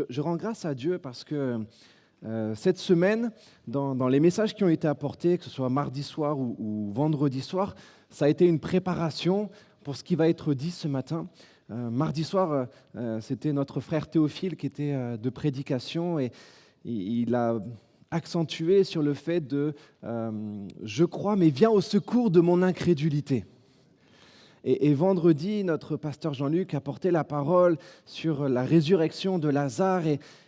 je rends grâce à Dieu parce que cette semaine, dans les messages qui ont été apportés, que ce soit mardi soir ou vendredi soir, ça a été une préparation pour ce qui va être dit ce matin. Mardi soir, c'était notre frère Théophile qui était de prédication et il a accentué sur le fait de « je crois, mais viens au secours de mon incrédulité ». Et vendredi, notre pasteur Jean-Luc a porté la parole sur la résurrection de Lazare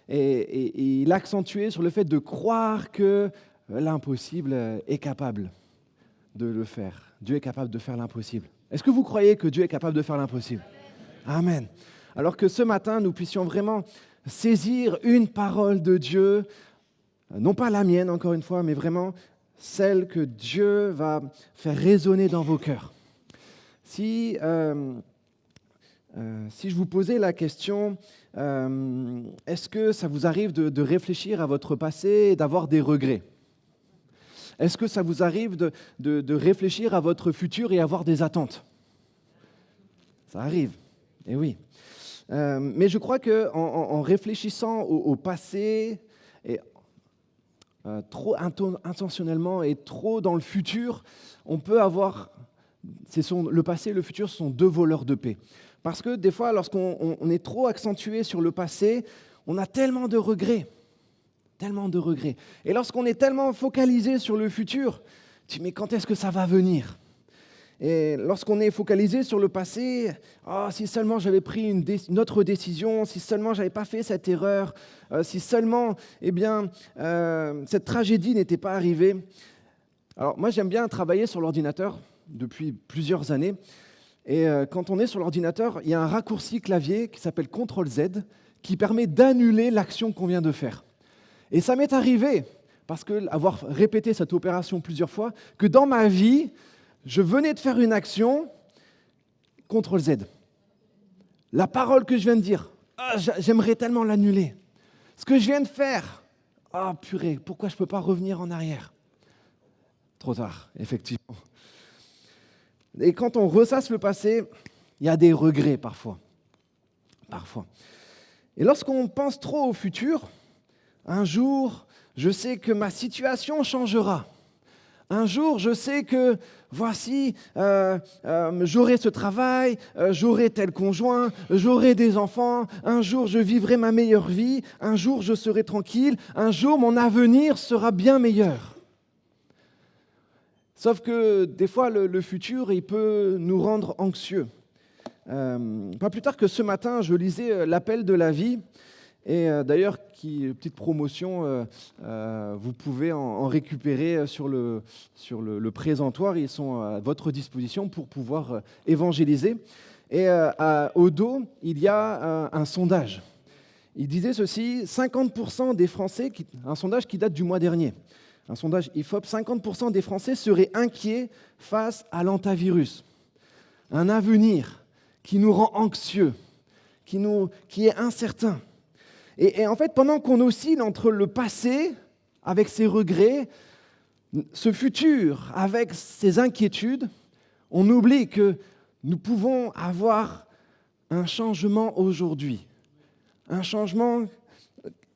et il a accentué sur le fait de croire que l'impossible est capable de le faire. Dieu est capable de faire l'impossible. Est-ce que vous croyez que Dieu est capable de faire l'impossible ? Amen. Alors que ce matin, nous puissions vraiment saisir une parole de Dieu, non pas la mienne encore une fois, mais vraiment celle que Dieu va faire résonner dans vos cœurs. Si je vous posais la question, est-ce que ça vous arrive de réfléchir à votre passé et d'avoir des regrets ? Est-ce que ça vous arrive de réfléchir à votre futur et avoir des attentes ? Ça arrive, eh oui. Mais je crois qu'en réfléchissant au passé, et trop intentionnellement et trop dans le futur, on peut avoir... le passé et le futur sont deux voleurs de paix. Parce que des fois, lorsqu'on est trop accentué sur le passé, on a tellement de regrets. Tellement de regrets. Et lorsqu'on est tellement focalisé sur le futur, tu dis, mais quand est-ce que ça va venir ? Et lorsqu'on est focalisé sur le passé, si seulement j'avais pris une autre décision, si seulement je n'avais pas fait cette erreur, si seulement cette tragédie n'était pas arrivée. Alors moi, j'aime bien travailler sur l'ordinateur depuis plusieurs années. Et quand on est sur l'ordinateur, il y a un raccourci clavier qui s'appelle CTRL-Z qui permet d'annuler l'action qu'on vient de faire. Et ça m'est arrivé, parce que avoir répété cette opération plusieurs fois, que dans ma vie, je venais de faire une action, CTRL-Z. La parole que je viens de dire, j'aimerais tellement l'annuler. Ce que je viens de faire, purée, pourquoi je ne peux pas revenir en arrière ? Trop tard, effectivement. Et quand on ressasse le passé, il y a des regrets parfois. Et lorsqu'on pense trop au futur, un jour, je sais que ma situation changera. Un jour, je sais que, voici, j'aurai ce travail, j'aurai tel conjoint, j'aurai des enfants, un jour, je vivrai ma meilleure vie, un jour, je serai tranquille, un jour, mon avenir sera bien meilleur. Sauf que des fois, le futur, il peut nous rendre anxieux. Pas plus tard que ce matin, je lisais l'appel de la vie. Et d'ailleurs, petite promotion, vous pouvez en récupérer sur le présentoir. Ils sont à votre disposition pour pouvoir évangéliser. Et au dos, il y a un sondage. Il disait ceci, 50% des Français, un sondage qui date du mois dernier, un sondage IFOP, 50% des Français seraient inquiets face à l'hantavirus. Un avenir qui nous rend anxieux, qui est incertain. Et en fait, pendant qu'on oscille entre le passé, avec ses regrets, ce futur, avec ses inquiétudes, on oublie que nous pouvons avoir un changement aujourd'hui. Un changement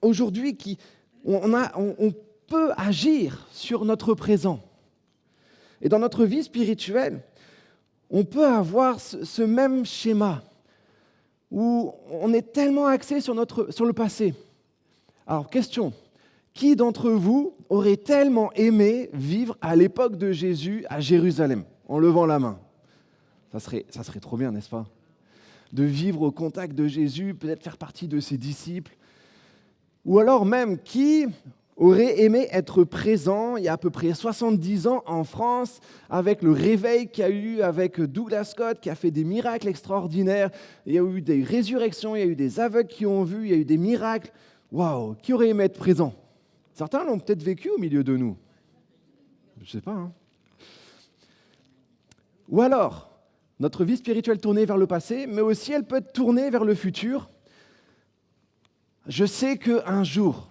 aujourd'hui on peut agir sur notre présent. Et dans notre vie spirituelle, on peut avoir ce même schéma où on est tellement axé sur le passé. Alors, question, qui d'entre vous aurait tellement aimé vivre à l'époque de Jésus à Jérusalem, en levant la main ? Ça serait trop bien, n'est-ce pas ? De vivre au contact de Jésus, peut-être faire partie de ses disciples. Ou alors même, qui aurait aimé être présent il y a à peu près 70 ans en France avec le réveil qu'il y a eu avec Douglas Scott qui a fait des miracles extraordinaires. Il y a eu des résurrections, il y a eu des aveugles qui ont vu, il y a eu des miracles. Waouh, qui aurait aimé être présent ? Certains l'ont peut-être vécu au milieu de nous. Je ne sais pas. Ou alors, notre vie spirituelle tournée vers le passé, mais aussi elle peut être tournée vers le futur. Je sais qu'un jour,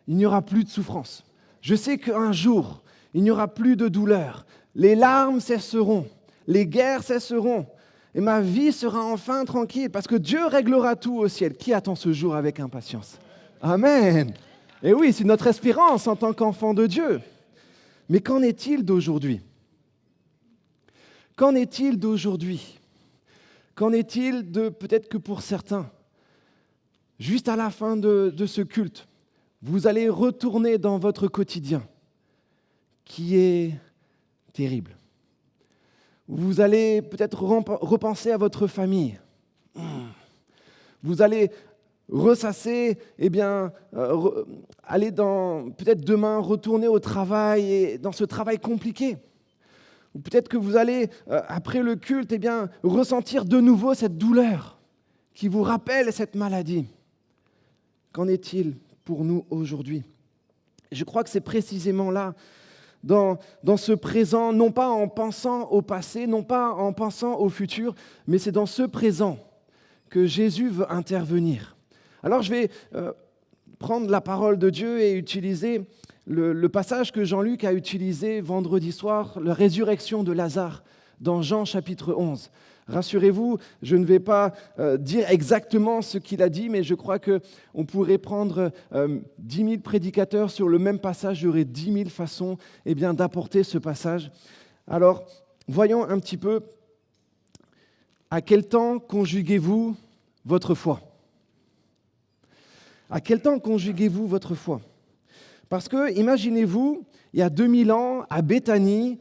il n'y aura plus de souffrance. Je sais qu'un jour, il n'y aura plus de douleur. Les larmes cesseront, les guerres cesseront. et ma vie sera enfin tranquille, parce que Dieu réglera tout au ciel. Qui attend ce jour avec impatience? Amen. Et oui, c'est notre espérance en tant qu'enfant de Dieu. Mais qu'en est-il d'aujourd'hui? Qu'en est-il d'aujourd'hui? Qu'en est-il de, peut-être que pour certains, juste à la fin de ce culte, vous allez retourner dans votre quotidien, qui est terrible. Vous allez peut-être repenser à votre famille. Vous allez ressasser, aller peut-être demain retourner au travail, et dans ce travail compliqué. Ou peut-être que vous allez, après le culte, ressentir de nouveau cette douleur qui vous rappelle cette maladie. Qu'en est-il pour nous aujourd'hui? Je crois que c'est précisément là, dans ce présent, non pas en pensant au passé, non pas en pensant au futur, mais c'est dans ce présent que Jésus veut intervenir. Alors je vais prendre la parole de Dieu et utiliser le passage que Jean-Luc a utilisé vendredi soir, la résurrection de Lazare, dans Jean chapitre 11. Rassurez-vous, je ne vais pas dire exactement ce qu'il a dit, mais je crois qu'on pourrait prendre 10 000 prédicateurs sur le même passage, il y aurait 10 000 façons d'apporter ce passage. Alors, voyons un petit peu à quel temps conjuguez-vous votre foi? À quel temps conjuguez-vous votre foi? Parce que, imaginez-vous, il y a 2000 ans, à Béthanie,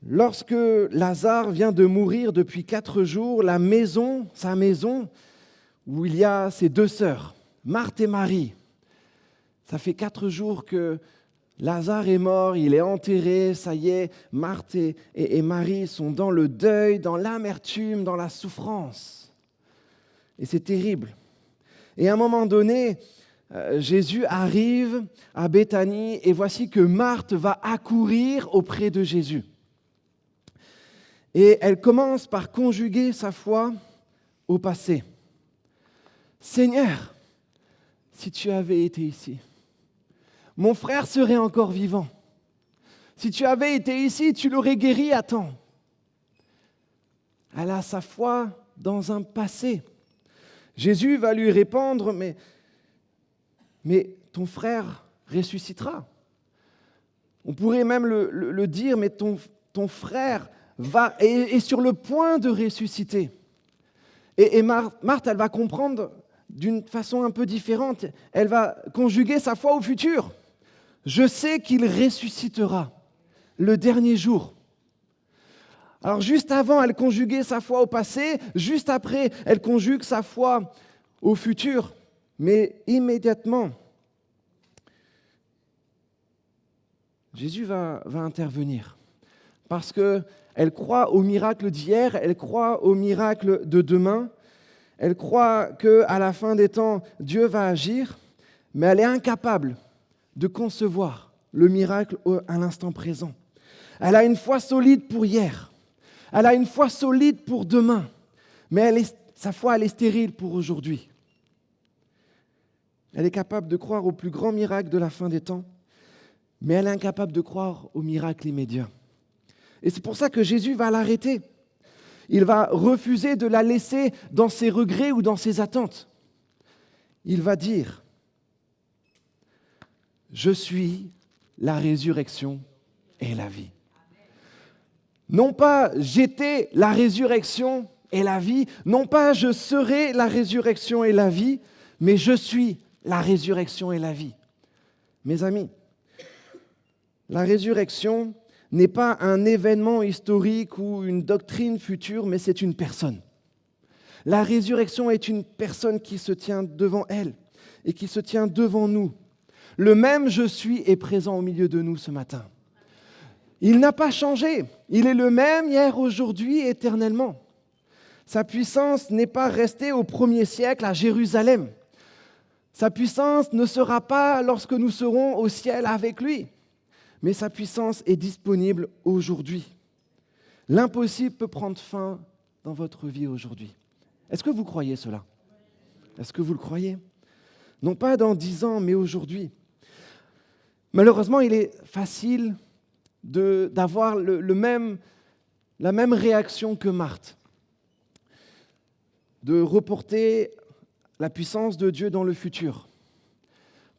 lorsque Lazare vient de mourir depuis 4 jours, sa maison, où il y a ses 2 sœurs, Marthe et Marie, ça fait 4 jours que Lazare est mort, il est enterré, ça y est, Marthe et Marie sont dans le deuil, dans l'amertume, dans la souffrance. Et c'est terrible. Et à un moment donné, Jésus arrive à Béthanie et voici que Marthe va accourir auprès de Jésus. Et elle commence par conjuguer sa foi au passé. Seigneur, si tu avais été ici, mon frère serait encore vivant. Si tu avais été ici, tu l'aurais guéri à temps. Elle a sa foi dans un passé. Jésus va lui répondre, mais ton frère ressuscitera. On pourrait même le dire, mais ton frère est sur le point de ressusciter. Et Marthe, elle va comprendre d'une façon un peu différente. Elle va conjuguer sa foi au futur. Je sais qu'il ressuscitera le dernier jour. Alors juste avant, elle conjuguait sa foi au passé. Juste après, elle conjugue sa foi au futur. Mais immédiatement, Jésus va intervenir. Parce qu'elle croit au miracle d'hier, elle croit au miracle de demain, elle croit qu'à la fin des temps, Dieu va agir, mais elle est incapable de concevoir le miracle à l'instant présent. Elle a une foi solide pour hier, elle a une foi solide pour demain, mais sa foi, elle est stérile pour aujourd'hui. Elle est capable de croire au plus grand miracle de la fin des temps, mais elle est incapable de croire au miracle immédiat. Et c'est pour ça que Jésus va l'arrêter. Il va refuser de la laisser dans ses regrets ou dans ses attentes. Il va dire, « Je suis la résurrection et la vie. » Non pas « j'étais la résurrection et la vie », non pas « je serai la résurrection et la vie », mais « je suis la résurrection et la vie ». Mes amis, la résurrection n'est pas un événement historique ou une doctrine future, mais c'est une personne. La résurrection est une personne qui se tient devant elle et qui se tient devant nous. Le même je suis est présent au milieu de nous ce matin. Il n'a pas changé. Il est le même hier, aujourd'hui, éternellement. Sa puissance n'est pas restée au 1er siècle à Jérusalem. Sa puissance ne sera pas lorsque nous serons au ciel avec lui. Mais sa puissance est disponible aujourd'hui. L'impossible peut prendre fin dans votre vie aujourd'hui. Est-ce que vous croyez cela? Est-ce que vous le croyez? Non pas dans 10 ans, mais aujourd'hui. Malheureusement, il est facile d'avoir la même réaction que Marthe. de reporter la puissance de Dieu dans le futur.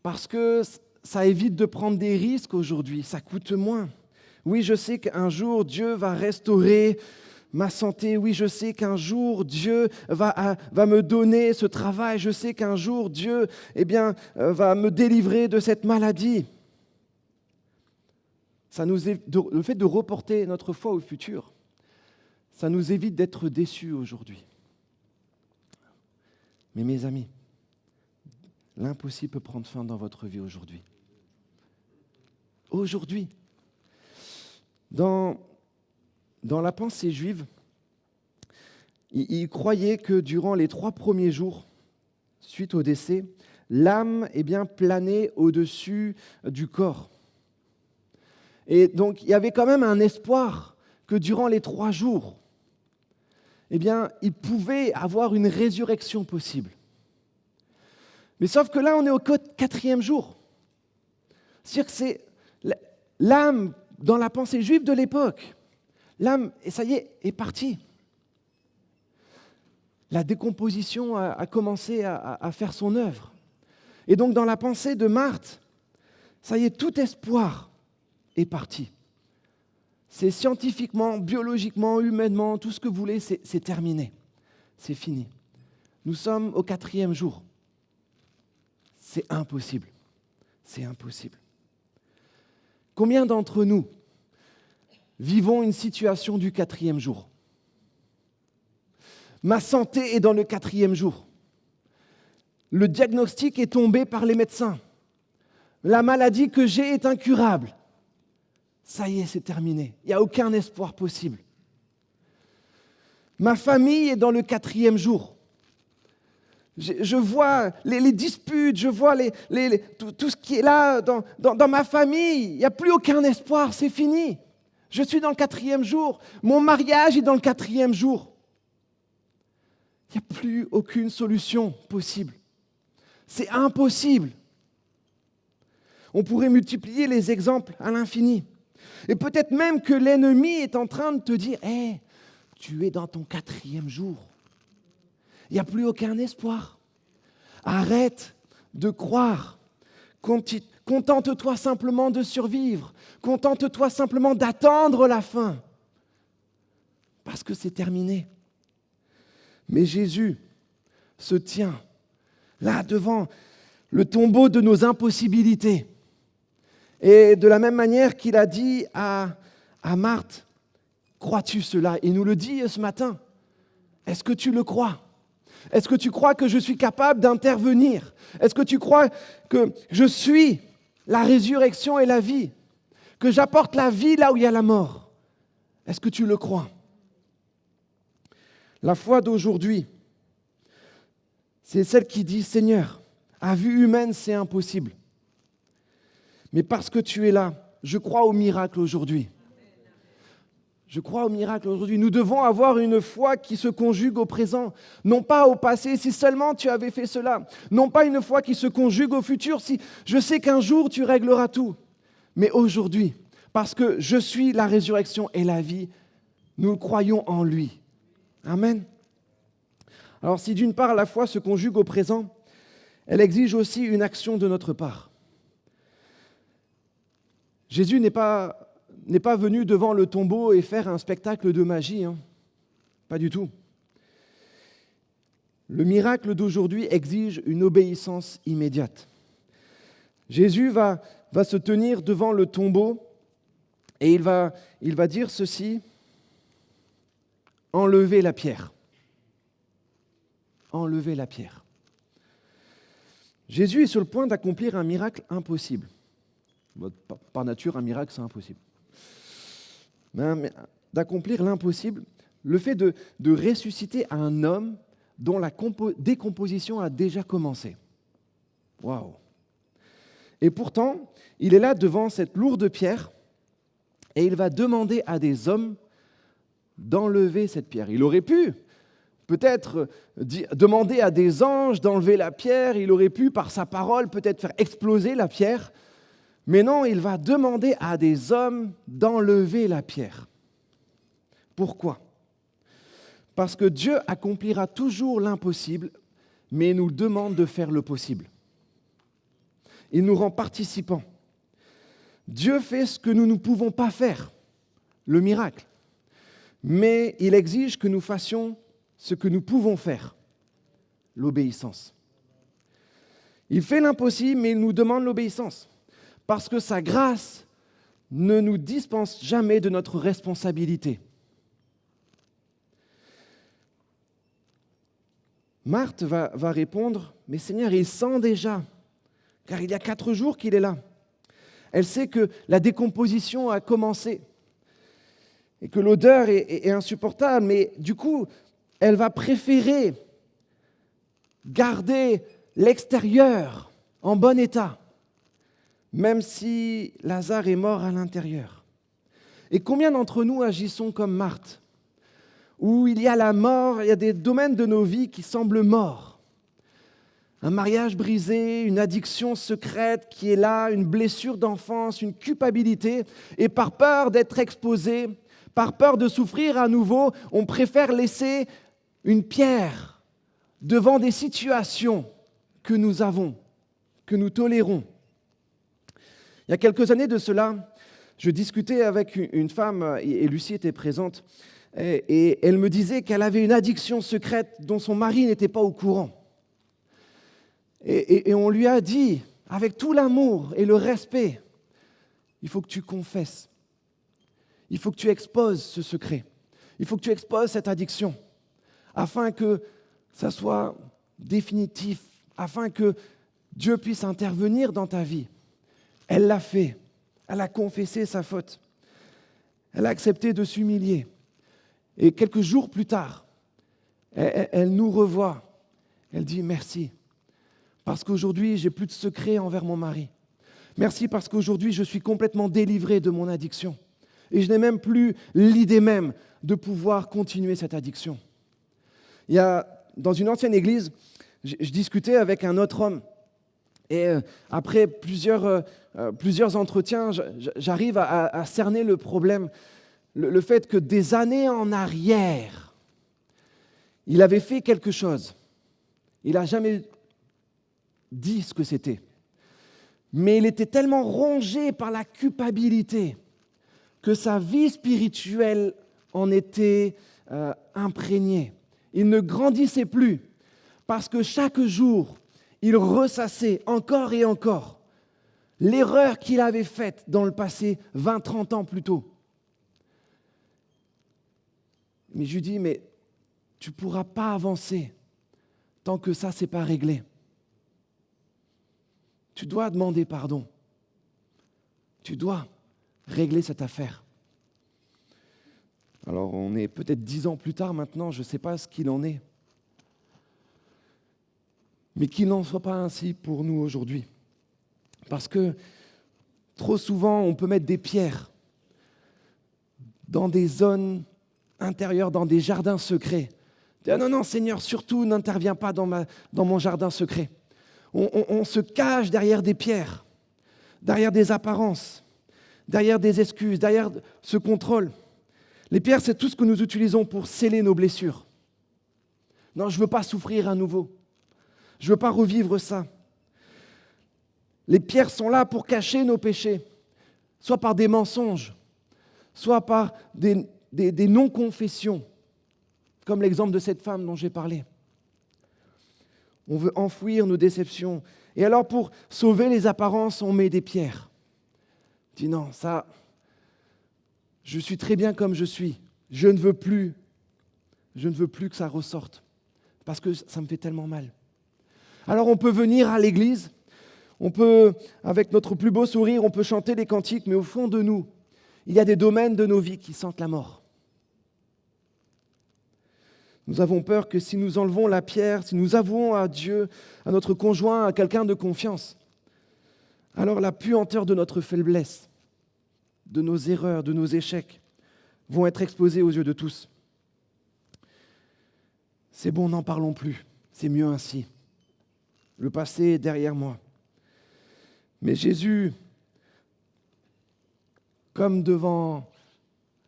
Parce que ça évite de prendre des risques aujourd'hui, ça coûte moins. Oui, je sais qu'un jour, Dieu va restaurer ma santé. Oui, je sais qu'un jour, Dieu va me donner ce travail. Je sais qu'un jour, Dieu va me délivrer de cette maladie. Le fait de reporter notre foi au futur, ça nous évite d'être déçus aujourd'hui. Mais mes amis, l'impossible peut prendre fin dans votre vie aujourd'hui. Aujourd'hui. Dans la pensée juive, ils croyaient que durant les 3 premiers jours, suite au décès, l'âme planait au-dessus du corps. Et donc, il y avait quand même un espoir que durant les 3 jours, il pouvait avoir une résurrection possible. Mais sauf que là, on est au 4e jour. C'est-à-dire que c'est l'âme, dans la pensée juive de l'époque, l'âme, et ça y est partie. La décomposition a commencé à faire son œuvre. Et donc, dans la pensée de Marthe, ça y est, tout espoir est parti. C'est scientifiquement, biologiquement, humainement, tout ce que vous voulez, c'est terminé. C'est fini. Nous sommes au 4e jour. C'est impossible. C'est impossible. Combien d'entre nous vivons une situation du 4e jour? Ma santé est dans le 4e jour. Le diagnostic est tombé par les médecins. La maladie que j'ai est incurable. Ça y est, c'est terminé. Il n'y a aucun espoir possible. Ma famille est dans le 4e jour. Je vois les disputes, je vois tout ce qui est là dans ma famille. Il n'y a plus aucun espoir, c'est fini. Je suis dans le 4e jour. Mon mariage est dans le 4e jour. Il n'y a plus aucune solution possible. C'est impossible. On pourrait multiplier les exemples à l'infini. Et peut-être même que l'ennemi est en train de te dire « Hey, tu es dans ton 4e jour. Il n'y a plus aucun espoir. Arrête de croire. Contente-toi simplement de survivre. Contente-toi simplement d'attendre la fin. Parce que c'est terminé. » Mais Jésus se tient là devant le tombeau de nos impossibilités. Et de la même manière qu'il a dit à Marthe, « Crois-tu cela ?» Il nous le dit ce matin. Est-ce que tu le crois ? Est-ce que tu crois que je suis capable d'intervenir ? Est-ce que tu crois que je suis la résurrection et la vie ? Que j'apporte la vie là où il y a la mort ? Est-ce que tu le crois ? La foi d'aujourd'hui, c'est celle qui dit « Seigneur, à vue humaine, c'est impossible. Mais parce que tu es là, je crois au miracle aujourd'hui. » Je crois au miracle aujourd'hui. Nous devons avoir une foi qui se conjugue au présent, non pas au passé, si seulement tu avais fait cela. Non pas une foi qui se conjugue au futur, si je sais qu'un jour tu régleras tout. Mais aujourd'hui, parce que je suis la résurrection et la vie, nous croyons en lui. Amen. Alors si d'une part la foi se conjugue au présent, elle exige aussi une action de notre part. Jésus n'est pas venu devant le tombeau et faire un spectacle de magie. Pas du tout. Le miracle d'aujourd'hui exige une obéissance immédiate. Jésus va se tenir devant le tombeau et il va dire ceci, « Enlevez la pierre. » Enlevez la pierre. Jésus est sur le point d'accomplir un miracle impossible. Par nature, un miracle, c'est impossible. Mais d'accomplir l'impossible, le fait de ressusciter un homme dont la décomposition a déjà commencé. Waouh! Et pourtant, il est là devant cette lourde pierre et il va demander à des hommes d'enlever cette pierre. Il aurait pu peut-être demander à des anges d'enlever la pierre, il aurait pu par sa parole peut-être faire exploser la pierre, mais non, il va demander à des hommes d'enlever la pierre. Pourquoi ? Parce que Dieu accomplira toujours l'impossible, mais il nous demande de faire le possible. Il nous rend participants. Dieu fait ce que nous ne pouvons pas faire, le miracle. Mais il exige que nous fassions ce que nous pouvons faire, l'obéissance. Il fait l'impossible, mais il nous demande l'obéissance. Parce que sa grâce ne nous dispense jamais de notre responsabilité. Marthe va répondre, « Mais Seigneur, il sent déjà, car il y a 4 jours qu'il est là. » Elle sait que la décomposition a commencé et que l'odeur est insupportable, mais du coup, elle va préférer garder l'extérieur en bon état, même si Lazare est mort à l'intérieur. Et combien d'entre nous agissons comme Marthe, où il y a la mort, il y a des domaines de nos vies qui semblent morts. Un mariage brisé, une addiction secrète qui est là, une blessure d'enfance, une culpabilité, et par peur d'être exposé, par peur de souffrir à nouveau, on préfère laisser une pierre devant des situations que nous avons, que nous tolérons. Il y a quelques années de cela, je discutais avec une femme, et Lucie était présente, et elle me disait qu'elle avait une addiction secrète dont son mari n'était pas au courant. Et on lui a dit, avec tout l'amour et le respect, il faut que tu confesses, il faut que tu exposes ce secret, il faut que tu exposes cette addiction, afin que ça soit définitif, afin que Dieu puisse intervenir dans ta vie. Elle l'a fait, elle a confessé sa faute, elle a accepté de s'humilier. Et quelques jours plus tard, elle nous revoit. Elle dit merci, parce qu'aujourd'hui, j'ai plus de secret envers mon mari. Merci parce qu'aujourd'hui, je suis complètement délivré de mon addiction. Et je n'ai même plus l'idée même de pouvoir continuer cette addiction. Il y a, dans une ancienne église, je discutais avec un autre homme. Et après plusieurs entretiens, j'arrive à cerner le problème. Le fait que des années en arrière, il avait fait quelque chose. Il n'a jamais dit ce que c'était. Mais il était tellement rongé par la culpabilité que sa vie spirituelle en était imprégnée. Il ne grandissait plus parce que chaque jour, il ressassait encore et encore l'erreur qu'il avait faite dans le passé, 20, 30 ans plus tôt. Mais je lui dis, mais tu ne pourras pas avancer tant que ça, ce n'est pas réglé. Tu dois demander pardon. Tu dois régler cette affaire. Alors, on est peut-être 10 ans plus tard maintenant, je ne sais pas ce qu'il en est. Mais qu'il n'en soit pas ainsi pour nous aujourd'hui. Parce que trop souvent, on peut mettre des pierres dans des zones intérieures, dans des jardins secrets. Non, non, Seigneur, surtout n'interviens pas dans mon jardin secret. On se cache derrière des pierres, derrière des apparences, derrière des excuses, derrière ce contrôle. Les pierres, c'est tout ce que nous utilisons pour sceller nos blessures. Non, je ne veux pas souffrir à nouveau. Je ne veux pas revivre ça. Les pierres sont là pour cacher nos péchés, soit par des mensonges, soit par des non-confessions, comme l'exemple de cette femme dont j'ai parlé. On veut enfouir nos déceptions. Et alors, pour sauver les apparences, on met des pierres. On dit non, ça, je suis très bien comme je suis. Je ne veux plus que ça ressorte, parce que ça me fait tellement mal. Alors, on peut venir à l'église, on peut, avec notre plus beau sourire, on peut chanter des cantiques, mais au fond de nous, il y a des domaines de nos vies qui sentent la mort. Nous avons peur que si nous enlevons la pierre, si nous avouons à Dieu, à notre conjoint, à quelqu'un de confiance, alors la puanteur de notre faiblesse, de nos erreurs, de nos échecs, vont être exposées aux yeux de tous. C'est bon, n'en parlons plus, c'est mieux ainsi. Le passé est derrière moi. Mais Jésus, comme devant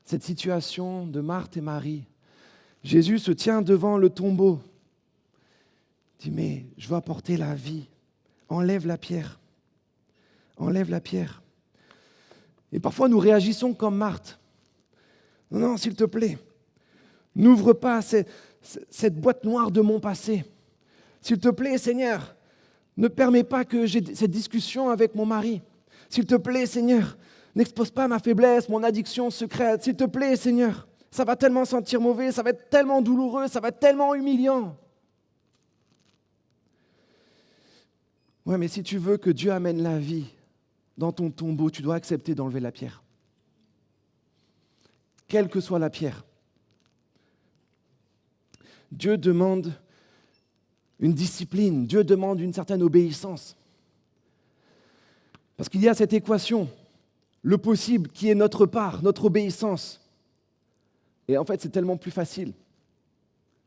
cette situation de Marthe et Marie, Jésus se tient devant le tombeau. Il dit, mais je veux apporter la vie. Enlève la pierre. Enlève la pierre. Et parfois, nous réagissons comme Marthe. Non, non, s'il te plaît, n'ouvre pas cette boîte noire de mon passé. S'il te plaît, Seigneur, ne permets pas que j'ai cette discussion avec mon mari. S'il te plaît, Seigneur, n'expose pas ma faiblesse, mon addiction secrète. S'il te plaît, Seigneur, ça va tellement sentir mauvais, ça va être tellement douloureux, ça va être tellement humiliant. Ouais, mais si tu veux que Dieu amène la vie dans ton tombeau, tu dois accepter d'enlever la pierre. Quelle que soit la pierre. Dieu demande une discipline, Dieu demande une certaine obéissance. Parce qu'il y a cette équation, le possible qui est notre part, notre obéissance. Et en fait, c'est tellement plus facile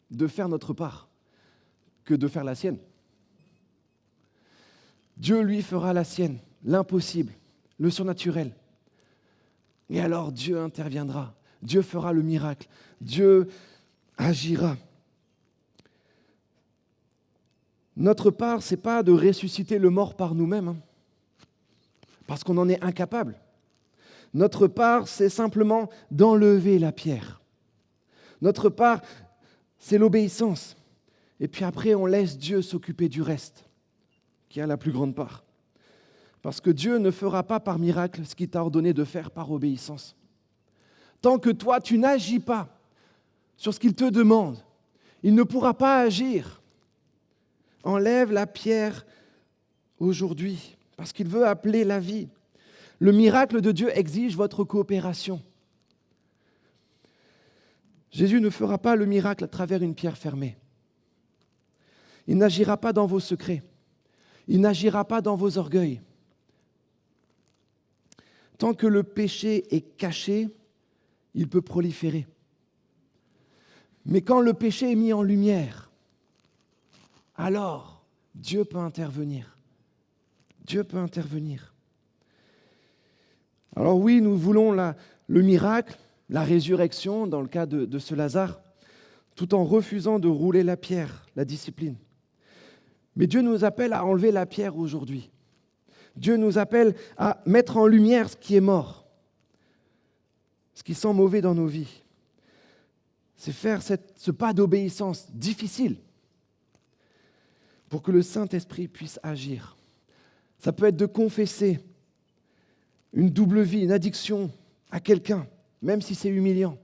de faire notre part que de faire la sienne. Dieu, lui, fera la sienne, l'impossible, le surnaturel. Et alors Dieu interviendra, Dieu fera le miracle, Dieu agira. Notre part, ce n'est pas de ressusciter le mort par nous-mêmes, parce qu'on en est incapable. Notre part, c'est simplement d'enlever la pierre. Notre part, c'est l'obéissance. Et puis après, on laisse Dieu s'occuper du reste, qui a la plus grande part. Parce que Dieu ne fera pas par miracle ce qu'il t'a ordonné de faire par obéissance. Tant que toi, tu n'agis pas sur ce qu'il te demande, il ne pourra pas agir. Enlève la pierre aujourd'hui, parce qu'il veut appeler la vie. Le miracle de Dieu exige votre coopération. Jésus ne fera pas le miracle à travers une pierre fermée. Il n'agira pas dans vos secrets. Il n'agira pas dans vos orgueils. Tant que le péché est caché, il peut proliférer. Mais quand le péché est mis en lumière, alors Dieu peut intervenir. Dieu peut intervenir. Alors oui, nous voulons le miracle, la résurrection, dans le cas de ce Lazare, tout en refusant de rouler la pierre, la discipline. Mais Dieu nous appelle à enlever la pierre aujourd'hui. Dieu nous appelle à mettre en lumière ce qui est mort, ce qui sent mauvais dans nos vies. C'est faire ce pas d'obéissance difficile pour que le Saint-Esprit puisse agir. Ça peut être de confesser une double vie, une addiction à quelqu'un, même si c'est humiliant.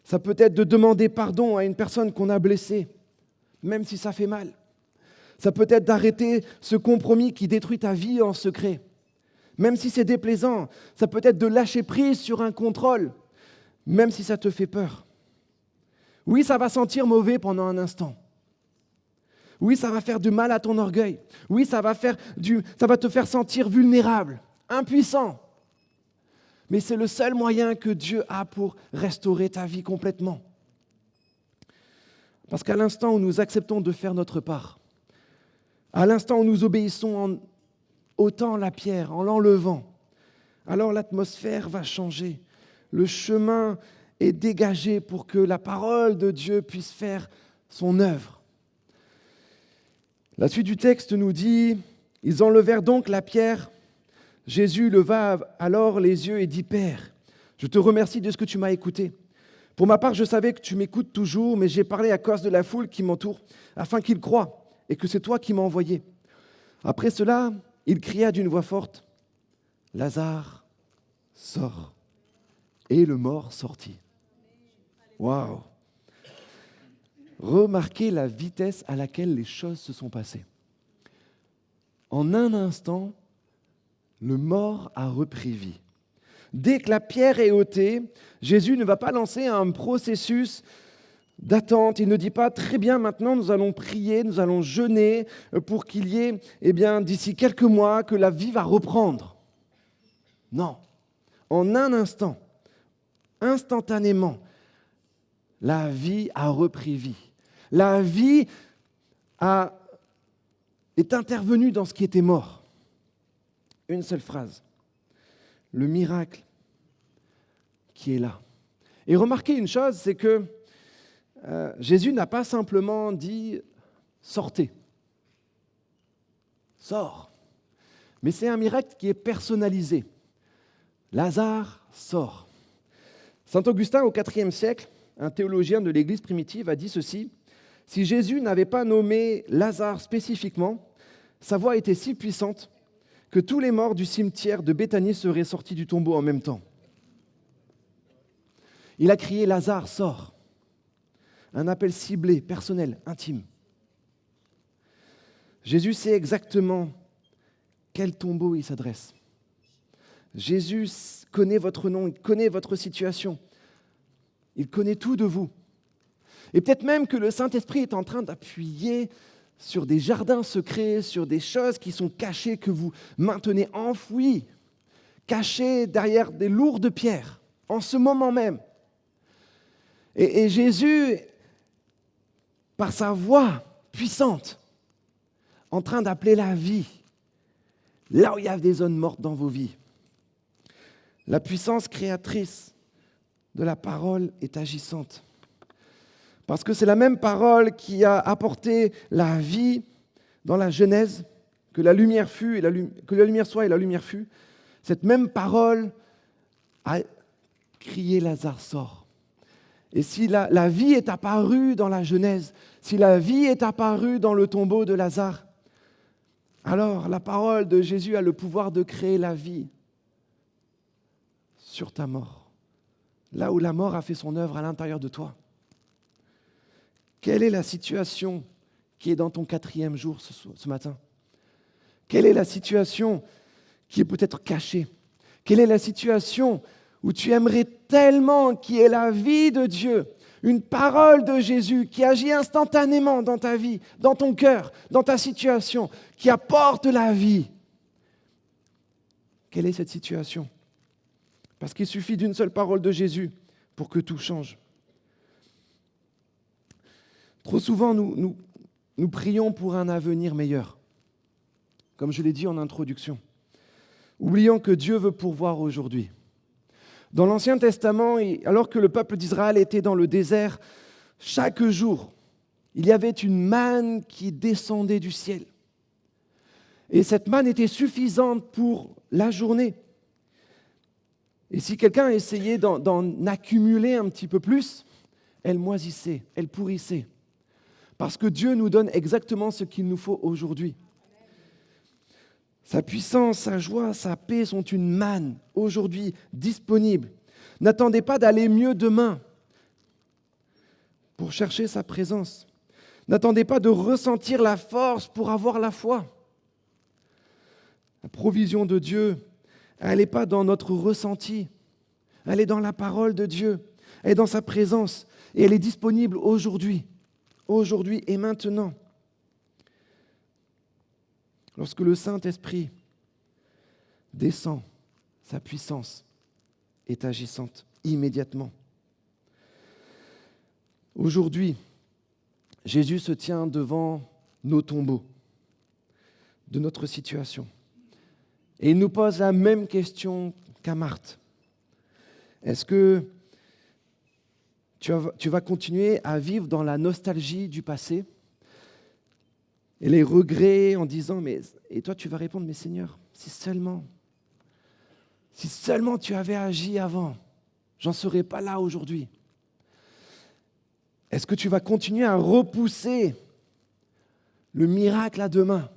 Ça peut être de demander pardon à une personne qu'on a blessée, même si ça fait mal. Ça peut être d'arrêter ce compromis qui détruit ta vie en secret, même si c'est déplaisant. Ça peut être de lâcher prise sur un contrôle, même si ça te fait peur. Oui, ça va sentir mauvais pendant un instant. Oui, ça va faire du mal à ton orgueil. Oui, ça va te faire sentir vulnérable, impuissant. Mais c'est le seul moyen que Dieu a pour restaurer ta vie complètement. Parce qu'à l'instant où nous acceptons de faire notre part, à l'instant où nous obéissons en ôtant la pierre, en l'enlevant, alors l'atmosphère va changer. Le chemin est dégagé pour que la parole de Dieu puisse faire son œuvre. La suite du texte nous dit, « Ils enlevèrent donc la pierre. Jésus leva alors les yeux et dit, « Père, je te remercie de ce que tu m'as écouté. Pour ma part, je savais que tu m'écoutes toujours, mais j'ai parlé à cause de la foule qui m'entoure, afin qu'ils croient et que c'est toi qui m'as envoyé. » Après cela, il cria d'une voix forte, « Lazare, sors. » Et le mort sortit. Waouh! Remarquez la vitesse à laquelle les choses se sont passées. En un instant, le mort a repris vie. Dès que la pierre est ôtée, Jésus ne va pas lancer un processus d'attente. Il ne dit pas, très bien, maintenant nous allons prier, nous allons jeûner pour qu'il y ait, d'ici quelques mois, que la vie va reprendre. Non. En un instant, instantanément, la vie a repris vie. La vie est intervenue dans ce qui était mort. Une seule phrase. Le miracle qui est là. Et remarquez une chose, c'est que Jésus n'a pas simplement dit « sortez »,« sors ». Mais c'est un miracle qui est personnalisé. Lazare sort. Saint Augustin, au IVe siècle, un théologien de l'Église primitive, a dit ceci: « Si Jésus n'avait pas nommé Lazare spécifiquement, sa voix était si puissante que tous les morts du cimetière de Béthanie seraient sortis du tombeau en même temps. » Il a crié « Lazare, sors !» Un appel ciblé, personnel, intime. Jésus sait exactement quel tombeau il s'adresse. Jésus connaît votre nom, il connaît votre situation. Il connaît tout de vous. Et peut-être même que le Saint-Esprit est en train d'appuyer sur des jardins secrets, sur des choses qui sont cachées, que vous maintenez enfouies, cachées derrière des lourdes pierres, en ce moment même. Et Jésus, par sa voix puissante, en train d'appeler la vie, là où il y a des zones mortes dans vos vies. La puissance créatrice de la parole est agissante. Parce que c'est la même parole qui a apporté la vie dans la Genèse, que la lumière fut, que la lumière soit et la lumière fut. Cette même parole a crié Lazare sort. Et si la vie est apparue dans la Genèse, si la vie est apparue dans le tombeau de Lazare, alors la parole de Jésus a le pouvoir de créer la vie sur ta mort, là où la mort a fait son œuvre à l'intérieur de toi. Quelle est la situation qui est dans ton 4e jour ce matin? Quelle est la situation qui est peut-être cachée? Quelle est la situation où tu aimerais tellement qu'il y ait la vie de Dieu, une parole de Jésus qui agit instantanément dans ta vie, dans ton cœur, dans ta situation, qui apporte la vie? Quelle est cette situation? Parce qu'il suffit d'une seule parole de Jésus pour que tout change. Trop souvent, nous prions pour un avenir meilleur, comme je l'ai dit en introduction, oubliant que Dieu veut pourvoir aujourd'hui. Dans l'Ancien Testament, alors que le peuple d'Israël était dans le désert, chaque jour, il y avait une manne qui descendait du ciel. Et cette manne était suffisante pour la journée. Et si quelqu'un essayait d'en accumuler un petit peu plus, elle moisissait, elle pourrissait. Parce que Dieu nous donne exactement ce qu'il nous faut aujourd'hui. Sa puissance, sa joie, sa paix sont une manne aujourd'hui disponible. N'attendez pas d'aller mieux demain pour chercher sa présence. N'attendez pas de ressentir la force pour avoir la foi. La provision de Dieu, elle n'est pas dans notre ressenti. Elle est dans la parole de Dieu. Elle est dans sa présence. Et elle est disponible aujourd'hui. Aujourd'hui et maintenant. Lorsque le Saint-Esprit descend, sa puissance est agissante immédiatement. Aujourd'hui, Jésus se tient devant nos tombeaux, de notre situation. Et il nous pose la même question qu'à Marthe. Est-ce que tu vas continuer à vivre dans la nostalgie du passé et les regrets en disant, et toi tu vas répondre, mais Seigneur, si seulement tu avais agi avant, j'en serais pas là aujourd'hui. Est-ce que tu vas continuer à repousser le miracle à demain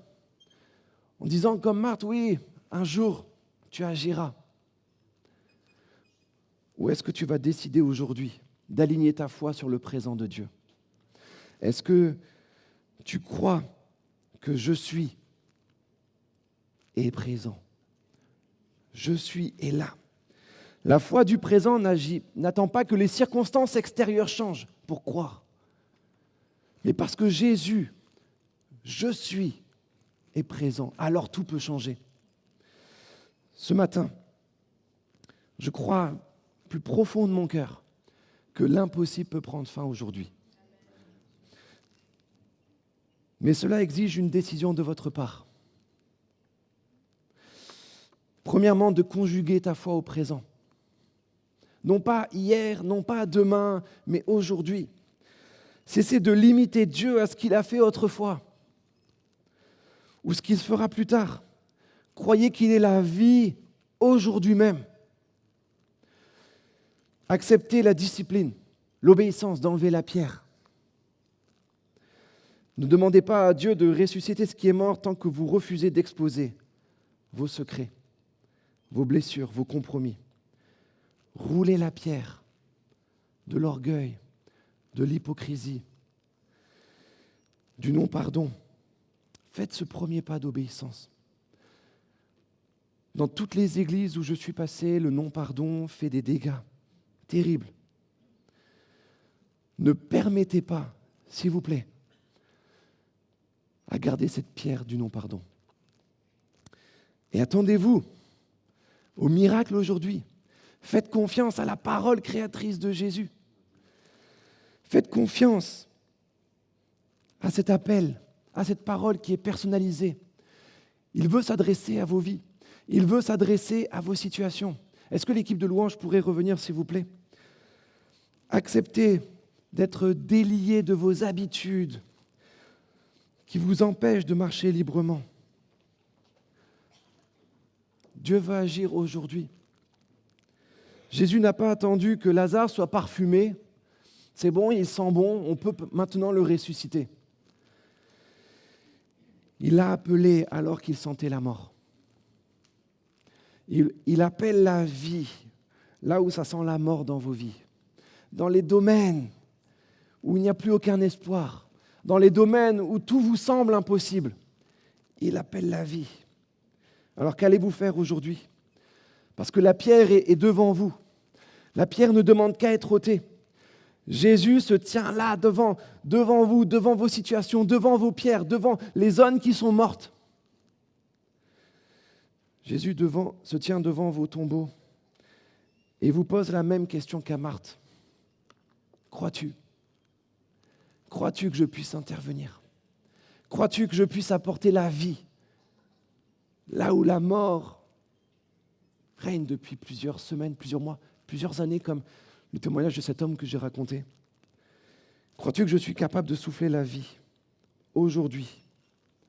en disant comme Marthe, oui, un jour tu agiras? Ou est-ce que tu vas décider aujourd'hui d'aligner ta foi sur le présent de Dieu? Est-ce que tu crois que je suis et présent? Je suis et là. La foi du présent n'attend pas que les circonstances extérieures changent pour croire. Mais parce que Jésus, je suis, est présent, alors tout peut changer. Ce matin, je crois plus profond de mon cœur que l'impossible peut prendre fin aujourd'hui. Mais cela exige une décision de votre part. Premièrement, de conjuguer ta foi au présent. Non pas hier, non pas demain, mais aujourd'hui. Cessez de limiter Dieu à ce qu'il a fait autrefois ou ce qu'il fera plus tard. Croyez qu'il est la vie aujourd'hui même. Acceptez la discipline, l'obéissance d'enlever la pierre. Ne demandez pas à Dieu de ressusciter ce qui est mort tant que vous refusez d'exposer vos secrets, vos blessures, vos compromis. Roulez la pierre de l'orgueil, de l'hypocrisie, du non-pardon. Faites ce premier pas d'obéissance. Dans toutes les églises où je suis passé, le non-pardon fait des dégâts terribles. Ne permettez pas, s'il vous plaît, à garder cette pierre du non-pardon. Et attendez-vous au miracle aujourd'hui. Faites confiance à la parole créatrice de Jésus. Faites confiance à cet appel, à cette parole qui est personnalisée. Il veut s'adresser à vos vies. Il veut s'adresser à vos situations. Est-ce que l'équipe de louange pourrait revenir, s'il vous plaît? Acceptez d'être délié de vos habitudes qui vous empêchent de marcher librement. Dieu va agir aujourd'hui. Jésus n'a pas attendu que Lazare soit parfumé. C'est bon, il sent bon, on peut maintenant le ressusciter. Il l'a appelé alors qu'il sentait la mort. Il appelle la vie, là où ça sent la mort dans vos vies. Dans les domaines où il n'y a plus aucun espoir, dans les domaines où tout vous semble impossible, il appelle la vie. Alors qu'allez-vous faire aujourd'hui? Parce que la pierre est devant vous. La pierre ne demande qu'à être ôtée. Jésus se tient là devant vous, devant vos situations, devant vos pierres, devant les zones qui sont mortes. Jésus se tient devant vos tombeaux et vous pose la même question qu'à Marthe. Crois-tu? Crois-tu que je puisse intervenir? Crois-tu que je puisse apporter la vie là où la mort règne depuis plusieurs semaines, plusieurs mois, plusieurs années, comme le témoignage de cet homme que j'ai raconté? Crois-tu que je suis capable de souffler la vie aujourd'hui